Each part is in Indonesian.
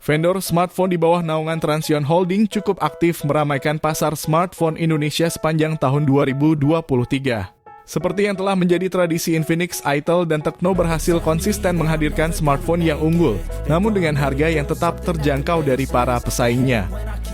Vendor smartphone di bawah naungan Transsion Holding cukup aktif meramaikan pasar smartphone Indonesia sepanjang tahun 2023. Seperti yang telah menjadi tradisi Infinix, Itel, dan Tecno berhasil konsisten menghadirkan smartphone yang unggul, namun dengan harga yang tetap terjangkau dari para pesaingnya.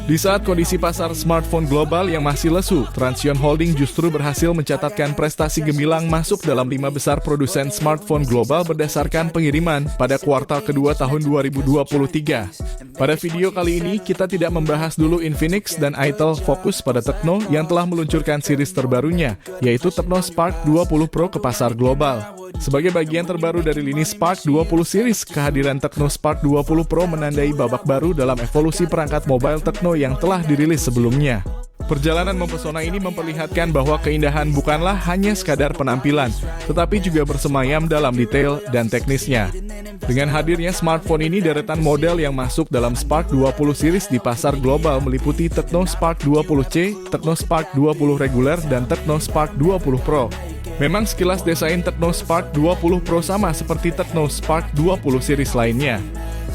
Di saat kondisi pasar smartphone global yang masih lesu, Transsion Holding justru berhasil mencatatkan prestasi gemilang masuk dalam 5 besar produsen smartphone global berdasarkan pengiriman pada kuartal kedua tahun 2023. Pada video kali ini, kita tidak membahas dulu Infinix dan Itel, fokus pada Tecno yang telah meluncurkan series terbarunya, yaitu Tecno Spark 20 Pro ke pasar global. Sebagai bagian terbaru dari lini Spark 20 series, kehadiran Tecno Spark 20 Pro menandai babak baru dalam evolusi perangkat mobile Tecno yang telah dirilis sebelumnya. Perjalanan mempesona ini memperlihatkan bahwa keindahan bukanlah hanya sekadar penampilan, tetapi juga bersemayam dalam detail dan teknisnya. Dengan hadirnya smartphone ini, deretan model yang masuk dalam Spark 20 series di pasar global meliputi Tecno Spark 20C, Tecno Spark 20 reguler, dan Tecno Spark 20 Pro. Memang sekilas desain Tecno Spark 20 Pro sama seperti Tecno Spark 20 series lainnya.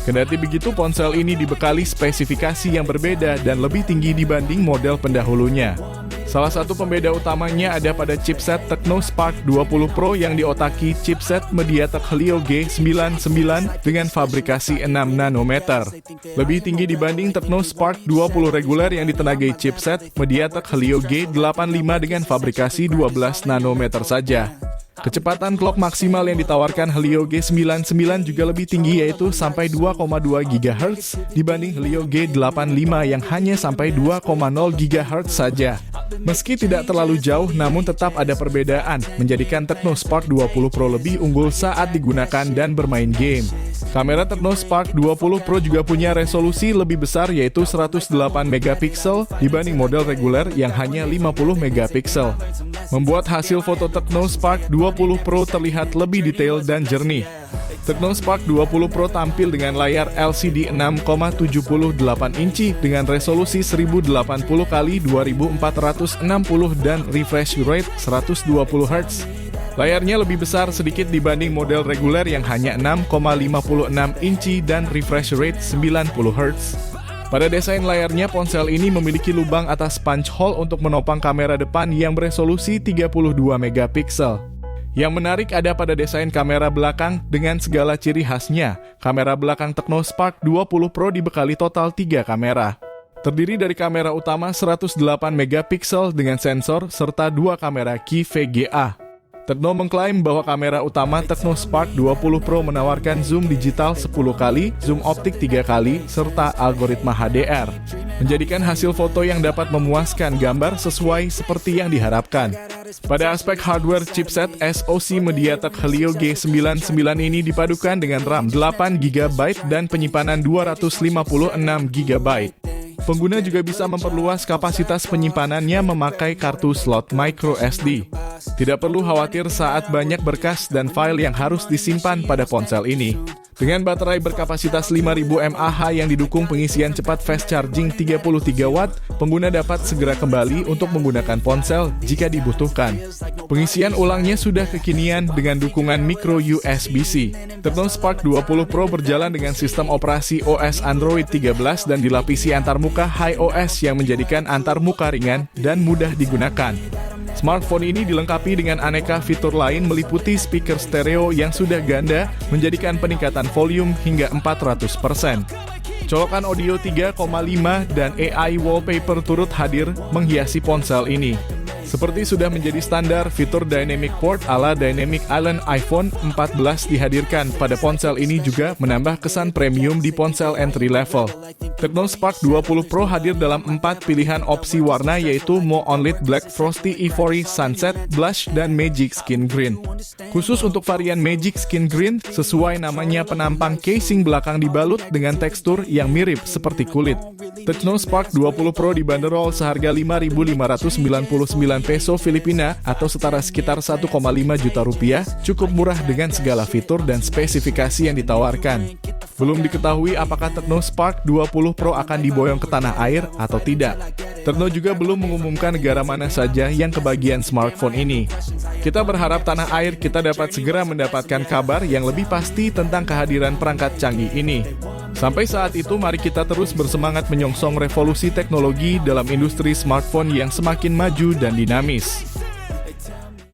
Kendati begitu, ponsel ini dibekali spesifikasi yang berbeda dan lebih tinggi dibanding model pendahulunya. Salah satu pembeda utamanya ada pada chipset Tecno Spark 20 Pro yang diotaki chipset MediaTek Helio G99 dengan fabrikasi 6 nanometer. Lebih tinggi dibanding Tecno Spark 20 reguler yang ditenagai chipset MediaTek Helio G85 dengan fabrikasi 12 nanometer saja. Kecepatan clock maksimal yang ditawarkan Helio G99 juga lebih tinggi, yaitu sampai 2,2 GHz dibanding Helio G85 yang hanya sampai 2,0 GHz saja. Meski tidak terlalu jauh, namun tetap ada perbedaan, menjadikan Tecno Spark 20 Pro lebih unggul saat digunakan dan bermain game. Kamera Tecno Spark 20 Pro juga punya resolusi lebih besar, yaitu 108 megapiksel dibanding model reguler yang hanya 50 megapiksel. Membuat hasil foto Tecno Spark 20 Pro terlihat lebih detail dan jernih. Tecno Spark 20 Pro tampil dengan layar LCD 6,78 inci dengan resolusi 1080x2460 dan refresh rate 120 Hz. Layarnya lebih besar sedikit dibanding model reguler yang hanya 6,56 inci dan refresh rate 90 Hz. Pada desain layarnya, ponsel ini memiliki lubang atas punch hole untuk menopang kamera depan yang beresolusi 32 megapiksel. Yang menarik ada pada desain kamera belakang dengan segala ciri khasnya. Kamera belakang Tecno Spark 20 Pro dibekali total 3 kamera. Terdiri dari kamera utama 108 megapiksel dengan sensor serta 2 kamera key VGA. Tecno mengklaim bahwa kamera utama Tecno Spark 20 Pro menawarkan zoom digital 10 kali, zoom optik 3 kali, serta algoritma HDR, menjadikan hasil foto yang dapat memuaskan gambar sesuai seperti yang diharapkan. Pada aspek hardware, chipset SoC MediaTek Helio G99 ini dipadukan dengan RAM 8GB dan penyimpanan 256GB. Pengguna juga bisa memperluas kapasitas penyimpanannya memakai kartu slot microSD. Tidak perlu khawatir saat banyak berkas dan file yang harus disimpan pada ponsel ini. Dengan baterai berkapasitas 5000 mAh yang didukung pengisian cepat fast charging 33 Watt, pengguna dapat segera kembali untuk menggunakan ponsel jika dibutuhkan. Pengisian ulangnya sudah kekinian dengan dukungan micro USB-C. Tecno Spark 20 Pro berjalan dengan sistem operasi OS Android 13 dan dilapisi antarmuka HiOS yang menjadikan antarmuka ringan dan mudah digunakan. Smartphone ini dilengkapi dengan aneka fitur lain meliputi speaker stereo yang sudah ganda, menjadikan peningkatan volume hingga 400%. Colokan audio 3,5 dan AI wallpaper turut hadir menghiasi ponsel ini. Seperti sudah menjadi standar, fitur Dynamic Port ala Dynamic Island iPhone 14 dihadirkan pada ponsel ini juga menambah kesan premium di ponsel entry level. Tecno Spark 20 Pro hadir dalam 4 pilihan opsi warna, yaitu Mo Onlit Black, Frosty Ivory, Sunset, Blush, dan Magic Skin Green. Khusus untuk varian Magic Skin Green, sesuai namanya, penampang casing belakang dibalut dengan tekstur yang mirip seperti kulit. Tecno Spark 20 Pro dibanderol seharga 5.599 peso Filipina atau setara sekitar 1,5 juta rupiah, cukup murah dengan segala fitur dan spesifikasi yang ditawarkan. Belum diketahui apakah Tecno Spark 20 Pro akan diboyong ke tanah air atau tidak. Tecno juga belum mengumumkan negara mana saja yang kebagian smartphone ini. Kita berharap tanah air kita dapat segera mendapatkan kabar yang lebih pasti tentang kehadiran perangkat canggih ini. Sampai saat itu, mari kita terus bersemangat menyongsong revolusi teknologi dalam industri smartphone yang semakin maju dan dinamis.